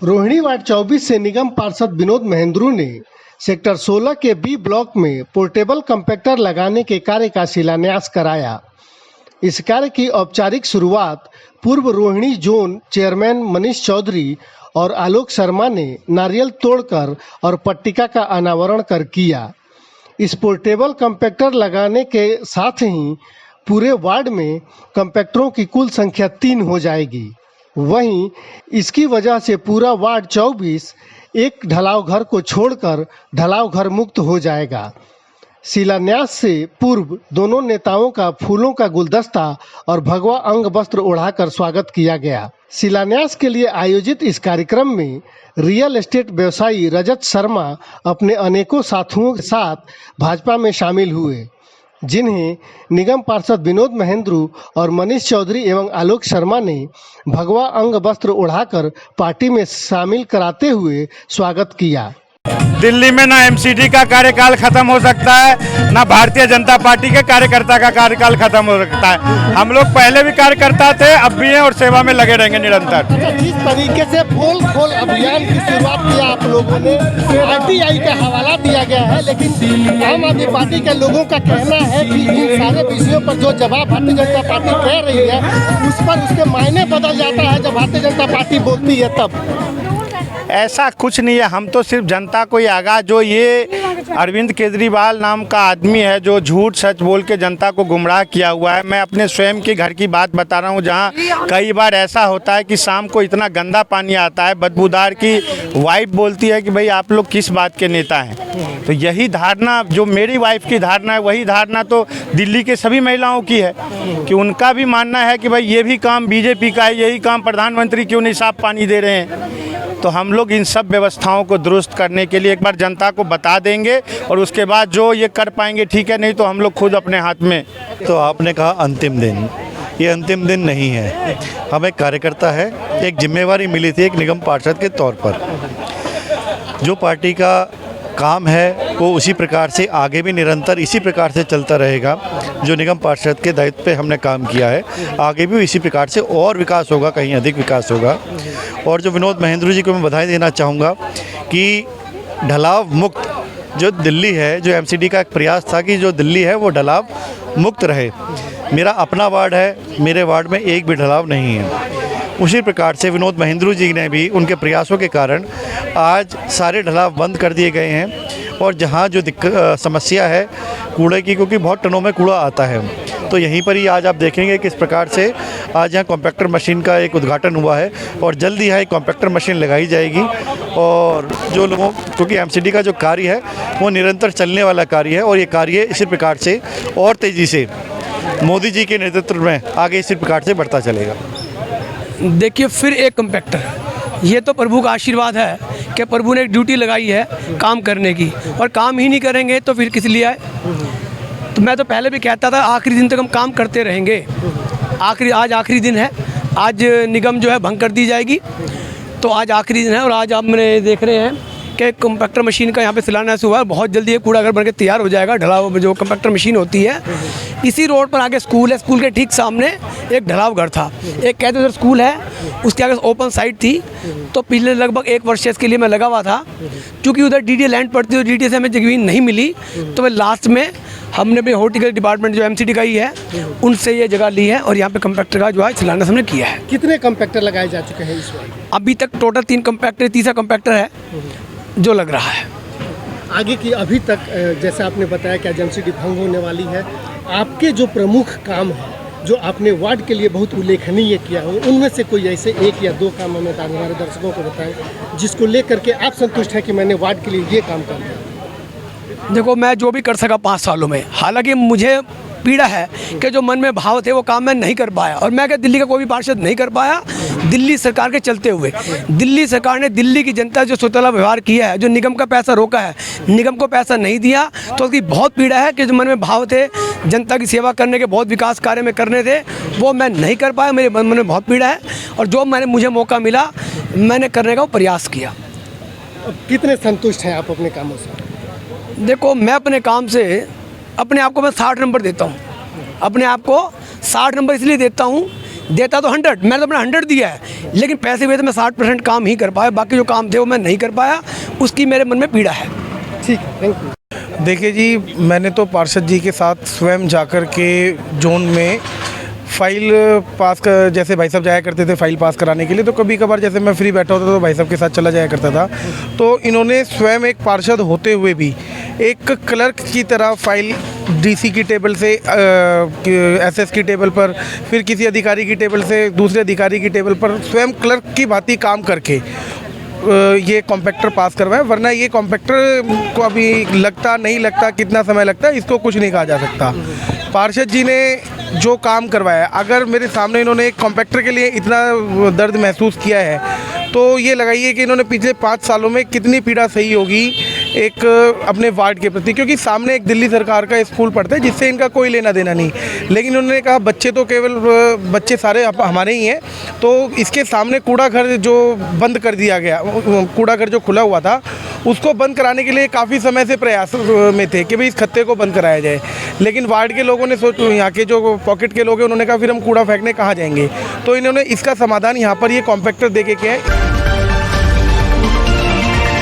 Rohini ward 24 से निगम पार्षद विनोद महेंद्रू ने सेक्टर 16 के बी ब्लॉक में पोर्टेबल कंपैक्टर लगाने के कार्य का शिलान्यास कराया। इस कार्य की औपचारिक शुरुआत पूर्व रोहिणी जोन चेयरमैन मनीष चौधरी और आलोक शर्मा ने नारियल तोड़कर और पट्टिका का अनावरण कर किया। इस पोर्टेबल कंपैक्टर लगाने के साथ ही पूरे वार्ड में कंपैक्टरों की कुल संख्या 3 हो जाएगी। वहीं इसकी वजह से पूरा वार्ड 24 एक ढलाव घर को छोड़कर ढलाव घर मुक्त हो जाएगा। शिलान्यास से पूर्व दोनों नेताओं का फूलों का गुलदस्ता और भगवा अंग वस्त्र ओढ़ाकर स्वागत किया गया। शिलान्यास के लिए आयोजित इस कार्यक्रम में रियल एस्टेट व्यवसायी रजत शर्मा अपने अनेकों साथियों के साथ भाजपा में शामिल हुए, जिन्हें निगम पार्षद विनोद महेंद्रू और मनीष चौधरी एवं आलोक शर्मा ने भगवा अंग वस्त्र ओढ़ाकर पार्टी में शामिल कराते हुए स्वागत किया। दिल्ली में ना एमसीडी का कार्यकाल खत्म हो सकता है, ना भारतीय जनता पार्टी के कार्यकर्ता का कार्यकाल खत्म हो सकता है। हम लोग पहले भी कार्यकर्ता थे, अब भी हैं और सेवा में लगे रहेंगे निरंतर। जिस तरीके से पोल खोल अभियान की शुरुआत किया आप लोगों ने, आरटीआई का हवाला दिया गया है, लेकिन आम आदमी पार्टी के लोगों का कहना है कि इन सारे विषयों पर जो जवाब भारतीय जनता पार्टी कह रही है उस पर उसके मायने बदल जाता है जब भारतीय जनता पार्टी बोलती है तब। ऐसा कुछ नहीं है, हम तो सिर्फ जनता को ही आगा जो ये अरविंद केजरीवाल नाम का आदमी है जो झूठ सच बोल के जनता को गुमराह किया हुआ है। मैं अपने स्वयं के घर की बात बता रहा हूँ, जहाँ कई बार ऐसा होता है कि शाम को इतना गंदा पानी आता है, बदबूदार की वाइफ बोलती है कि भाई आप लोग किस बात के नेता हैं। तो यही धारणा जो मेरी वाइफ की धारणा है, वही धारणा तो दिल्ली के सभी महिलाओं की है कि उनका भी मानना है कि भाई ये भी काम बीजेपी का है, यही काम प्रधानमंत्री क्यों नहीं साफ पानी दे रहे हैं। तो हम लोग इन सब व्यवस्थाओं को दुरुस्त करने के लिए एक बार जनता को बता देंगे और उसके बाद जो ये कर पाएंगे ठीक है, नहीं तो हम लोग खुद अपने हाथ में। तो आपने कहा अंतिम दिन, ये अंतिम दिन नहीं है। हम एक कार्यकर्ता है, एक जिम्मेवारी मिली थी एक निगम पार्षद के तौर पर। जो पार्टी का काम है वो उसी प्रकार से आगे भी निरंतर इसी प्रकार से चलता रहेगा। जो निगम पार्षद के दायित्व पे हमने काम किया है, आगे भी इसी प्रकार से और विकास होगा, कहीं अधिक विकास होगा। और जो विनोद महेंद्रू जी को मैं बधाई देना चाहूँगा कि ढलाव मुक्त जो दिल्ली है, जो एमसीडी का एक प्रयास था कि जो दिल्ली है वो ढलाव मुक्त रहे। मेरा अपना वार्ड है, मेरे वार्ड में एक भी ढलाव नहीं है। उसी प्रकार से विनोद महेंद्रू जी ने भी उनके प्रयासों के कारण आज सारे ढलाव बंद कर दिए गए हैं। और जहाँ जो समस्या है कूड़े की, क्योंकि बहुत टनों में कूड़ा आता है, तो यहीं पर ही आज आप देखेंगे किस प्रकार से आज यहाँ कॉम्पैक्टर मशीन का एक उद्घाटन हुआ है और जल्द ही यहाँ एक कॉम्पैक्टर मशीन लगाई जाएगी। और जो लोगों, क्योंकि एमसीडी का जो कार्य है वो निरंतर चलने वाला कार्य है और ये कार्य इसी प्रकार से और तेज़ी से मोदी जी के नेतृत्व में आगे इसी प्रकार से बढ़ता चलेगा। देखिए, फिर एक कंपैक्टर, ये तो प्रभु का आशीर्वाद है कि प्रभु ने एक ड्यूटी लगाई है काम करने की, और काम ही नहीं करेंगे तो फिर किस लिए आए। तो मैं तो पहले भी कहता था आखिरी दिन तक हम काम करते रहेंगे। आज आखिरी दिन है, आज निगम जो है भंग कर दी जाएगी, तो आज आखिरी दिन है। और आज आप मैंने देख रहे हैं कि कंपैक्टर मशीन का यहाँ पे शिलान्यास हुआ है। बहुत जल्दी ये कूड़ा घर बन के तैयार हो जाएगा। ढलाव जो कंपैक्टर मशीन होती है, इसी रोड पर आगे स्कूल है, स्कूल के ठीक सामने एक ढलाव घर था, एक कहते उधर स्कूल है, उसके आगे ओपन साइट थी। तो पिछले लगभग 1 वर्ष इसके लिए मैं लगा हुआ था, क्योंकि उधर डीडीए लैंड पड़ती है, डीडीए से हमें ज़मीन नहीं मिली। तो मैं लास्ट में हमने भी हॉर्टिकल्चर डिपार्टमेंट जो एमसीडी का ही है उनसे ये जगह ली है और यहाँ पे कंपैक्टर का जो है शिलान्यास हमने किया है। कितने कंपैक्टर लगाए जा चुके हैं इस बार? अभी तक टोटल 3 कंपैक्टर, तीसरा कंपैक्टर है जो लग रहा है। आगे की अभी तक जैसा आपने बताया कि एमसीडी भंग होने वाली है, आपके जो प्रमुख काम है जो आपने वार्ड के लिए बहुत उल्लेखनीय किया हो, उनमें से कोई ऐसे 1 या 2 काम हमें हमारे दर्शकों को बताएं जिसको लेकर के आप संतुष्ट हैं कि मैंने वार्ड के लिए ये काम कर दिया। देखो, मैं जो भी कर सका 5 सालों में, हालांकि मुझे पीड़ा है कि जो मन में भाव थे वो काम मैं नहीं कर पाया, और मैं क्या दिल्ली का कोई भी पार्षद नहीं कर पाया। दिल्ली सरकार के चलते हुए दिल्ली सरकार ने दिल्ली की जनता जो स्वतंत्र व्यवहार किया है, जो निगम का पैसा रोका है, निगम को पैसा नहीं दिया, तो उसकी बहुत पीड़ा है कि जो मन में भाव थे जनता की सेवा करने के, बहुत विकास कार्य में करने थे, वो मैं नहीं कर पाया। मेरे मन में बहुत पीड़ा है और जो मुझे मौका मिला मैंने करने का प्रयास किया। कितने संतुष्ट हैं आप अपने कामों से? देखो, मैं अपने काम से अपने आप को मैं 60 नंबर देता हूँ। अपने आप को 60 नंबर इसलिए देता हूँ देता तो 100, मैंने तो अपना 100 दिया है, लेकिन पैसे हुए तो मैं 60% काम ही कर पाया, बाकी जो काम थे वो मैं नहीं कर पाया, उसकी मेरे मन में पीड़ा है। ठीक है, थैंक यू। देखिए जी, मैंने तो पार्षद जी के साथ स्वयं जाकर के जोन में फाइल पास कर, जैसे भाई साहब जाया करते थे फाइल पास कराने के लिए, तो कभी कभार जैसे मैं फ्री बैठा होता तो भाई साहब के साथ चला जाया करता था। तो इन्होंने स्वयं एक पार्षद होते हुए भी एक क्लर्क की तरह फाइल डीसी की टेबल से एसएस की टेबल पर, फिर किसी अधिकारी की टेबल से दूसरे अधिकारी की टेबल पर स्वयं क्लर्क की भांति काम करके ये कॉम्पैक्टर पास करवाएं। वरना ये कॉम्पैक्टर को अभी लगता नहीं लगता, कितना समय लगता है, इसको कुछ नहीं कहा जा सकता। पार्षद जी ने जो काम करवाया, अगर मेरे सामने इन्होंने एक कॉम्पैक्टर के लिए इतना दर्द महसूस किया है, तो ये लगाइए कि इन्होंने पिछले 5 सालों में कितनी पीड़ा सही होगी एक अपने वार्ड के प्रति, क्योंकि सामने एक दिल्ली सरकार का स्कूल पढ़ता है जिससे इनका कोई लेना देना नहीं, लेकिन उन्होंने कहा बच्चे तो केवल बच्चे सारे हमारे ही हैं, तो इसके सामने कूड़ा घर जो बंद कर दिया गया, कूड़ा घर जो खुला हुआ था उसको बंद कराने के लिए काफ़ी समय से प्रयास में थे कि भाई इस खत्ते को बंद कराया जाए, लेकिन वार्ड के लोगों ने यहाँ के जो पॉकेट के लोग हैं उन्होंने कहा फिर हम कूड़ा फेंकने कहाँ जाएंगे, तो इन्होंने इसका समाधान यहाँ पर ये कॉम्पैक्टर दे के किया है।